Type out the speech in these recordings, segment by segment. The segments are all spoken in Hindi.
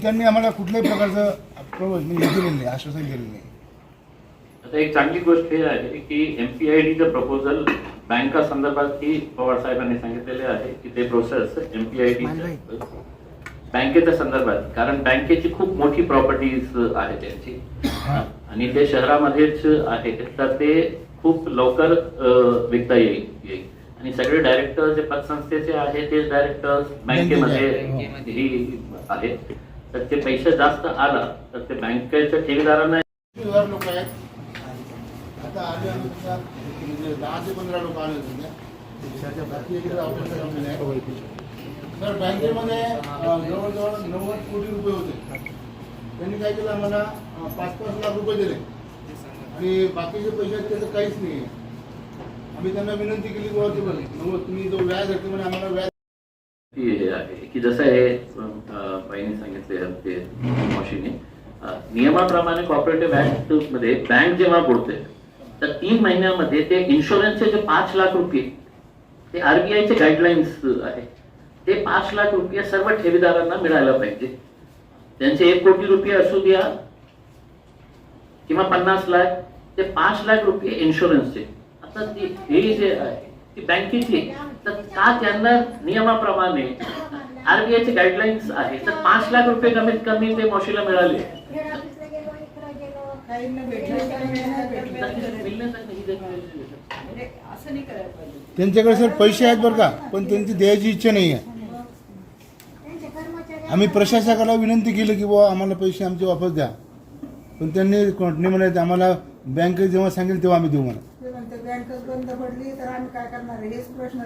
त्यांनी आम्हाला कुठल्याही प्रकारचं दिलेलं नाही, आश्वासन दिलेलं नाही. आता एक चांगली गोष्ट हे आहे की MPIDचं प्रपोजल बँका संदर्भात ही पवार साहेबांनी सांगितलेले आहे की ते प्रोसेस MPID बँकेच्या संदर्भात, कारण बँकेची खूप मोठी प्रॉपर्टीज आहे त्यांची आणि ते शहरामध्येच आहे, तर ते खूप लवकर विकता येईल आणि सगळे डायरेक्टर जे पतसंस्थेचे आहे तेच डायरेक्टर्स बँकेमध्ये ही आहेत, तर ते पैसे जास्त आला तर ते बँकेच्या ठेवीदारांना लोक आहेत. आता आले म्हणजे 10 ते 15 लोक आले होते. तर बँकेमध्ये जवळजवळ 90 कोटी रुपये होते. त्यांनी काय केलं, आम्हाला 5-5 लाख रुपये दिले आणि बाकीचे पैसे त्याचं काहीच नाही. आम्ही त्यांना विनंती केली की तुम्ही जो व्याज आहे म्हणे आम्हाला व्याज हे आहे की जसं हे बाईंनी सांगितले ते मशीने नियमाप्रमाणे कॉर्पोरेटिव्ह ऍक्ट मध्ये बँक जेव्हा बोलते तर 3 महिन्यामध्ये ते इन्शुरन्सचे जे 5 लाख रुपये ते RBIचे गाईडलाईन्स आहे, ते 5 लाख रुपये सर्व ठेवीदारांना मिळायला पाहिजे. त्यांचे 1 कोटी रुपये असू द्या किंवा 50 लाख, ते 5 लाख रुपये इन्शुरन्सचे. आता हे जे आहे ती बँकेची, तर का त्यांना नियमाप्रमाणे RBIचे गाईडलाईन्स आहे तर 5 लाख रुपये कमीत कमी ते मॉशीला मिळाले. त्यांच्याकडे सर पैसे आहेत बरं का, पण त्यांची द्यायची इच्छा नाही आहे. आम्ही प्रशासकाला विनंती केली की बुवा आम्हाला पैसे आमचे वापस द्या, पण त्यांनी म्हणाले आम्हाला बँक जेव्हा सांगेल तेव्हा आम्ही देऊ म्हणा. बँकच बंद पडली तर आम्ही काय करणार हेच प्रश्न.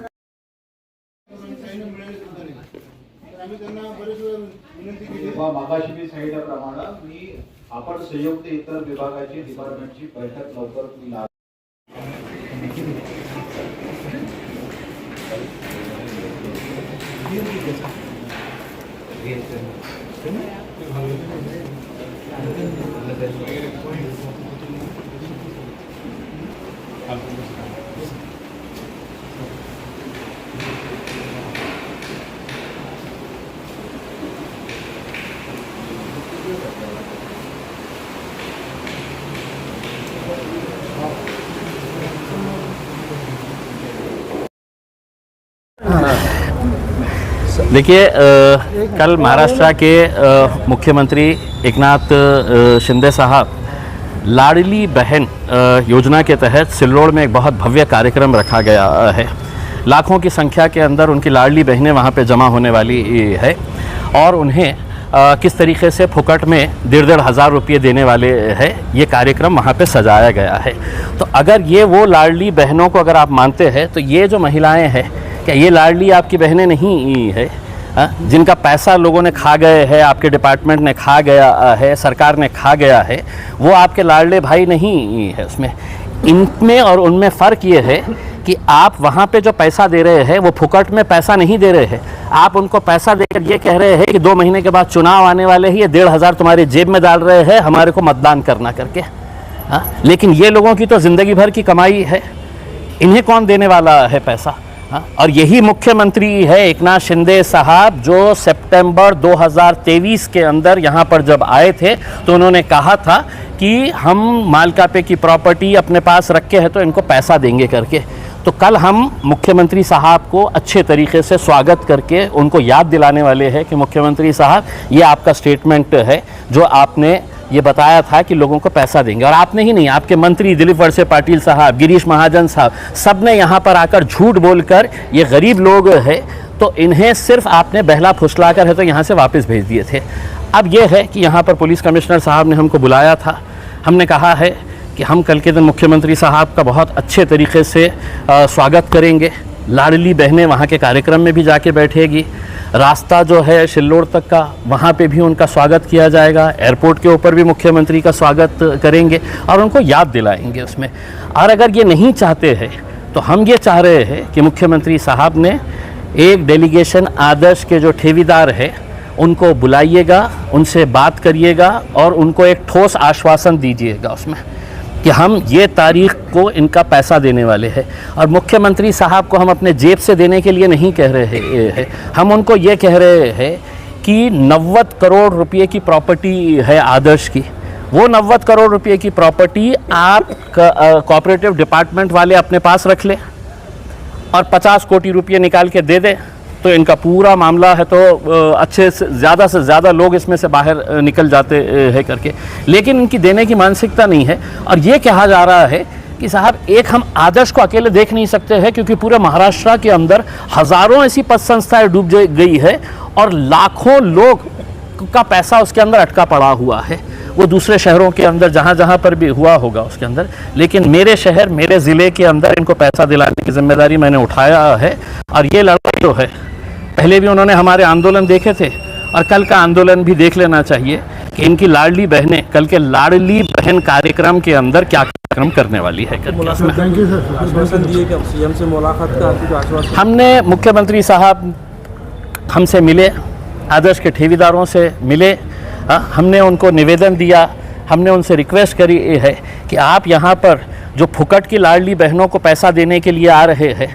आम्ही त्यांना बरेच वेळ विनंती केली. मागाशी मी सांगितल्याप्रमाणे मी आपण संयुक्त इतर विभागाची डिपार्टमेंटची बैठक लवकर देखिए कल महाराष्ट्र के मुख्यमंत्री एकनाथ शिंदे साहब लाडली बहन योजना के तहत सिल्लोड़ में एक बहुत भव्य कार्यक्रम रखा गया है. लाखों की संख्या के अंदर उनकी लाडली बहनें वहाँ पे जमा होने वाली है और उन्हें किस तरीके से फुकट में 1.5 हज़ार रुपये देने वाले हैं, ये कार्यक्रम वहाँ पे सजाया गया है. तो अगर ये वो लाडली बहनों को अगर आप मानते हैं तो ये जो महिलाएं हैं, क्या ये लाडली आपकी बहनें नहीं है जिनका पैसा लोगों ने खा गए हैं, आपके डिपार्टमेंट ने खा गया है, सरकार ने खा गया है, वो आपके लाडले भाई नहीं है. उसमें इनमें और उनमें फ़र्क ये है कि आप वहाँ पे जो पैसा दे रहे हैं वो फुकट में पैसा नहीं दे रहे हैं. आप उनको पैसा देकर ये कह रहे हैं कि 2 महीने के बाद चुनाव आने वाले हैं, ये 1.5 हज़ार तुम्हारी जेब में डाल रहे हैं हमारे को मतदान करना करके. लेकिन ये लोगों की तो ज़िंदगी भर की कमाई है, इन्हें कौन देने वाला है पैसा. और यही मुख्यमंत्री है एकनाथ शिंदे साहब जो सितंबर 2023 के अंदर यहाँ पर जब आए थे तो उन्होंने कहा था कि हम मालकापे की प्रॉपर्टी अपने पास रखे हैं तो इनको पैसा देंगे करके. तो कल हम मुख्यमंत्री साहब को अच्छे तरीके से स्वागत करके उनको याद दिलाने वाले हैं कि मुख्यमंत्री साहब ये आपका स्टेटमेंट है जो आपने ये बताया था कि लोगों को पैसा देंगे, और आपने ही नहीं, आपके मंत्री दिलीप वळसे पाटिल साहब, गिरीश महाजन साहब, सब ने यहाँ पर आकर झूठ बोलकर ये गरीब लोग हैं तो इन्हें सिर्फ आपने बहला फुसला कर है तो यहाँ से वापस भेज दिए थे. अब ये है कि यहाँ पर पुलिस कमिश्नर साहब ने हमको बुलाया था, हमने कहा है कि हम कल के दिन मुख्यमंत्री साहब का बहुत अच्छे तरीके से स्वागत करेंगे. लाडली बहनें वहाँ के कार्यक्रम में भी जाके बैठेगी, रास्ता जो है सिल्लोड़ तक का वहाँ पे भी उनका स्वागत किया जाएगा, एयरपोर्ट के ऊपर भी मुख्यमंत्री का स्वागत करेंगे और उनको याद दिलाएंगे उसमें. और अगर ये नहीं चाहते हैं तो हम ये चाह रहे हैं कि मुख्यमंत्री साहब ने एक डेलीगेशन आदर्श के जो ठेवीदार है उनको बुलाइएगा, उनसे बात करिएगा और उनको एक ठोस आश्वासन दीजिएगा उसमें कि हम ये तारीख को इनका पैसा देने वाले हैं. और मुख्यमंत्री साहब को हम अपने जेब से देने के लिए नहीं कह रहे हैं, हम उनको ये कह रहे हैं कि 90 करोड़ रुपए की प्रॉपर्टी है आदर्श की। वो 90 करोड़ रुपए की प्रॉपर्टी आप कोऑपरेटिव डिपार्टमेंट वाले अपने पास रख लें और 50 कोटी रुपए निकाल के दे दें, तो इनका पूरा मामला है तो अच्छे से ज़्यादा लोग इसमें से बाहर निकल जाते हैं करके। लेकिन इनकी देने की मानसिकता नहीं है। और ये कहा जा रहा है कि साहब एक हम आदर्श को अकेले देख नहीं सकते हैं, क्योंकि पूरे महाराष्ट्र के अंदर हज़ारों ऐसी पद संस्थाएं डूब गई है और लाखों लोग का पैसा उसके अंदर अटका पड़ा हुआ है। वो दूसरे शहरों के अंदर जहाँ पर भी हुआ होगा उसके अंदर, लेकिन मेरे शहर मेरे ज़िले के अंदर इनको पैसा दिलाने की जिम्मेदारी मैंने उठाया है। और ये लड़ाई जो है, पहले भी उन्होंने हमारे आंदोलन देखे थे और कल का आंदोलन भी देख लेना चाहिए कि इनकी लाडली बहनें कल के लाडली बहन कार्यक्रम के अंदर क्या कार्यक्रम करने वाली है। आश्वासन दिए कि सीएम से मुलाकात का आपको आश्वासन? हमने मुख्यमंत्री साहब हमसे मिले, आदर्श के ठेकेदारों से मिले, हमने उनको निवेदन दिया, हमने उनसे रिक्वेस्ट करी है कि आप यहाँ पर जो फुकट की लाडली बहनों को पैसा देने के लिए आ रहे हैं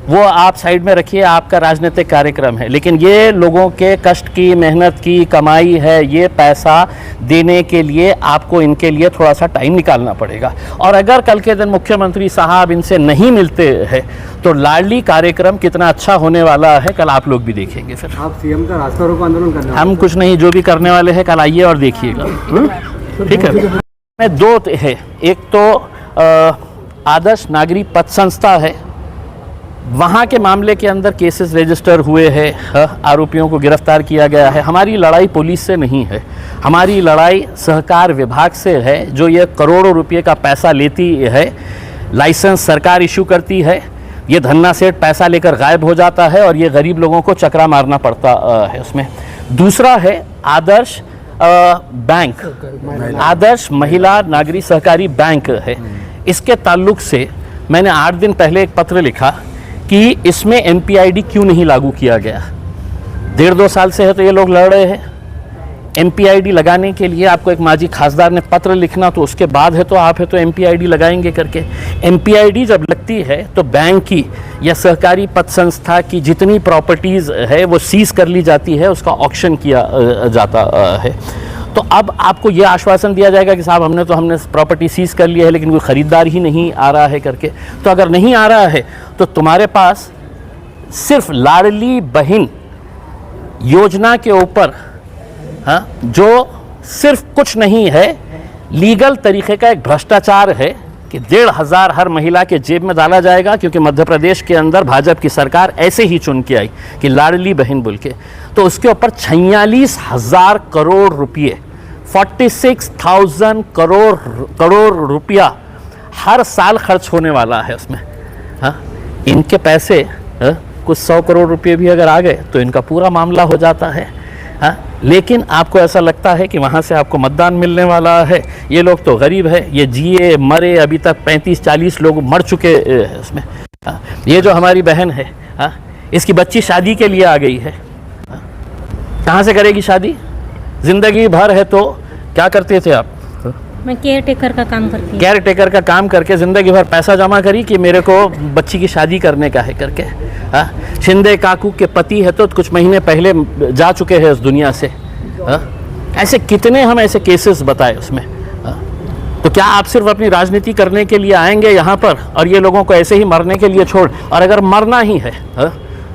वो आप साइड में रखिए, आपका राजनीतिक कार्यक्रम है, लेकिन ये लोगों के कष्ट की मेहनत की कमाई है। ये पैसा देने के लिए आपको इनके लिए थोड़ा सा टाइम निकालना पड़ेगा। और अगर कल के दिन मुख्यमंत्री साहब इनसे नहीं मिलते हैं तो लाडली कार्यक्रम कितना अच्छा होने वाला है कल आप लोग भी देखेंगे। फिर आप सीएम का रास्ता रोको आंदोलन करना? हम कुछ नहीं, जो भी करने वाले हैं कल आइए और देखिएगा। ठीक है। मैं दो है, एक तो आदर्श नागरिक पद संस्था है, वहाँ के मामले के अंदर केसेस रजिस्टर हुए हैं, आरोपियों को गिरफ्तार किया गया है। हमारी लड़ाई पुलिस से नहीं है, हमारी लड़ाई सहकार विभाग से है, जो ये करोड़ों रुपए का पैसा लेती है। लाइसेंस सरकार इशू करती है, ये धन्ना सेठ पैसा लेकर गायब हो जाता है और ये गरीब लोगों को चकरा मारना पड़ता है उसमें। दूसरा है आदर्श बैंक, आदर्श महिला नागरिक सहकारी बैंक है। इसके ताल्लुक से मैंने 8 दिन पहले एक पत्र लिखा कि इसमें MPID क्यों नहीं लागू किया गया। 1.5-2 साल से है तो ये लोग लड़ रहे हैं। MPID लगाने के लिए आपको एक माजी खासदार ने पत्र लिखना, तो उसके बाद है तो आप है तो MPID लगाएंगे करके। MPID जब लगती है तो बैंक की या सहकारी पद संस्था की जितनी प्रॉपर्टीज़ है वो सीज कर ली जाती है, उसका ऑक्शन किया जाता है। तो अब आपको ये आश्वासन दिया जाएगा कि साहब हमने प्रॉपर्टी सीज कर लिया है, लेकिन कोई ख़रीदार ही नहीं आ रहा है करके। तो अगर नहीं आ रहा है तो तुम्हारे पास सिर्फ लाडली बहन योजना के ऊपर जो सिर्फ कुछ नहीं है, लीगल तरीके का एक भ्रष्टाचार है कि 1,500 हर महिला के जेब में डाला जाएगा, क्योंकि मध्य प्रदेश के अंदर भाजपा की सरकार ऐसे ही चुन के आई कि लाडली बहन बोल के। तो उसके ऊपर 46,000 करोड़ रुपये, 46,000 करोड़ रुपया हर साल खर्च होने वाला है उसमें। इनके पैसे कुछ 100 करोड़ रुपये भी अगर आ गए तो इनका पूरा मामला हो जाता है। लेकिन आपको ऐसा लगता है कि वहाँ से आपको मतदान मिलने वाला है। ये लोग तो गरीब है, ये जिए मरे, अभी तक 35-40 लोग मर चुके हैं उसमें। ये जो हमारी बहन है, इसकी बच्ची शादी के लिए आ गई है, कहाँ से करेगी शादी? जिंदगी भर है तो क्या करते थे आप? मैं केयर टेकर का काम करती हूँ। केयर टेकर का काम करके ज़िंदगी भर पैसा जमा करी कि मेरे को बच्ची की शादी करने का है करके। शिंदे काकू के पति है तो कुछ महीने पहले जा चुके हैं इस दुनिया से। ऐसे कितने हम ऐसे केसेस बताए उसमें। तो क्या आप सिर्फ अपनी राजनीति करने के लिए आएंगे यहाँ पर और ये लोगों को ऐसे ही मरने के लिए छोड़? और अगर मरना ही है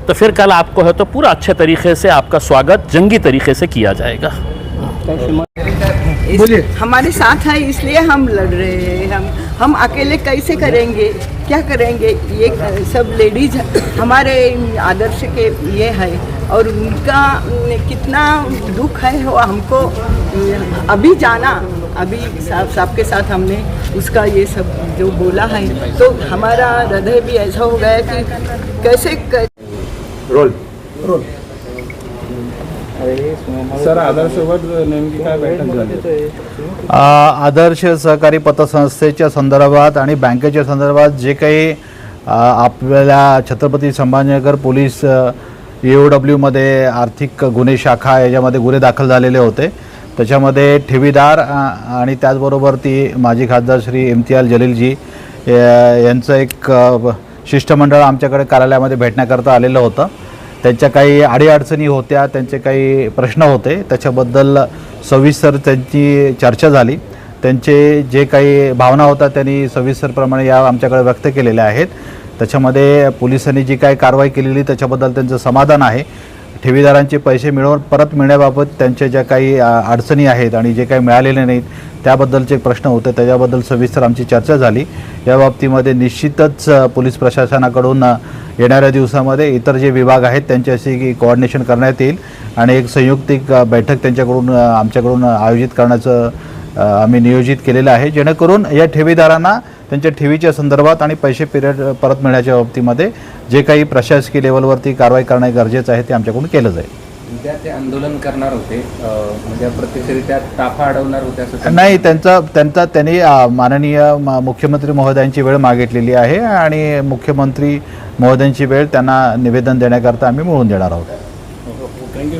तो फिर कल आपको है तो पूरा अच्छे तरीके से आपका स्वागत जंगी तरीके से किया जाएगा। हमारे साथ है इसलिए हम लड़ रहे हैं। हम अकेले कैसे करेंगे, क्या करेंगे? ये सब लेडीज हमारे आदर्श के ये है और उनका कितना दुख है वो हमको अभी जाना। अभी सबके साथ हमने उसका ये सब जो बोला है तो हमारा हृदय भी ऐसा हो गया कि कैसे रोल सर, आदर्शसोबत नेमकी काय बैठक झाली? आदर्श सहकारी पतसंस्थेच्या संदर्भात आणि बँकेच्या संदर्भात जे काही आपल्याला छत्रपती संभाजीनगर पोलीस EOWमध्ये आर्थिक गुन्हे शाखा याच्यामध्ये गुन्हे दाखल झालेले होते। त्याच्यामध्ये ठेवीदार आणि त्याचबरोबर ती माजी खासदार श्री इम्तियाज जलीलजी यांचं एक शिष्टमंडळ आमच्याकडे कार्यालयामध्ये भेटण्याकरता आलेलं होतं। त्यांच्या काही अडीअडचणी होत्या, त्यांचे काही प्रश्न होते, त्याच्याबद्दल सविस्तर त्यांची चर्चा झाली. त्यांचे जे काही भावना होता त्यांनी सविस्तरप्रमाणे या आमच्याकडे व्यक्त केलेल्या आहेत. त्याच्यामध्ये पोलिसांनी जी काही कारवाई केलेली त्याच्याबद्दल त्यांचं समाधान आहे. ठेवीदारांचे पैसे परत मिळण्याबाबत त्यांच्या ज्या काही अडचणी आहेत आणि जे काही मिळालेले नाहीत त्याबद्दलचे प्रश्न होते, त्याच्याबद्दल सविस्तर आमची चर्चा झाली. या बाबतीमध्ये निश्चितच पोलीस प्रशासनाकडून येणाऱ्या दिवसामध्ये इतर जे विभाग आहेत त्यांच्याशी कोऑर्डिनेशन करण्यात येईल आणि एक संयुक्तिक बैठक त्यांच्याकडून आमच्याकडून आयोजित करण्याचं आम्ही नियोजित केलेलं आहे, जेणेकरून या ठेवीदारांना त्यांच्या ठेवीच्या संदर्भात आणि पैसे परत मिळण्याच्या बाबतीमध्ये जे काही प्रशासकीय लेवलवरती कारवाई करणं गरजेचं आहे ते आमच्याकडून केलं जाईल. उद्या ते आंदोलन करणार होते, म्हणजे प्रत्यक्षरित्या ताफा अडवणार होते असं नाही, त्यांनी माननीय मुख्यमंत्री महोदयांची वेळ मागितलेली आहे आणि मुख्यमंत्री महोदयांची वेळ त्यांना निवेदन देण्याकरता आम्ही मिळवून देणार आहोत. थँक्यू.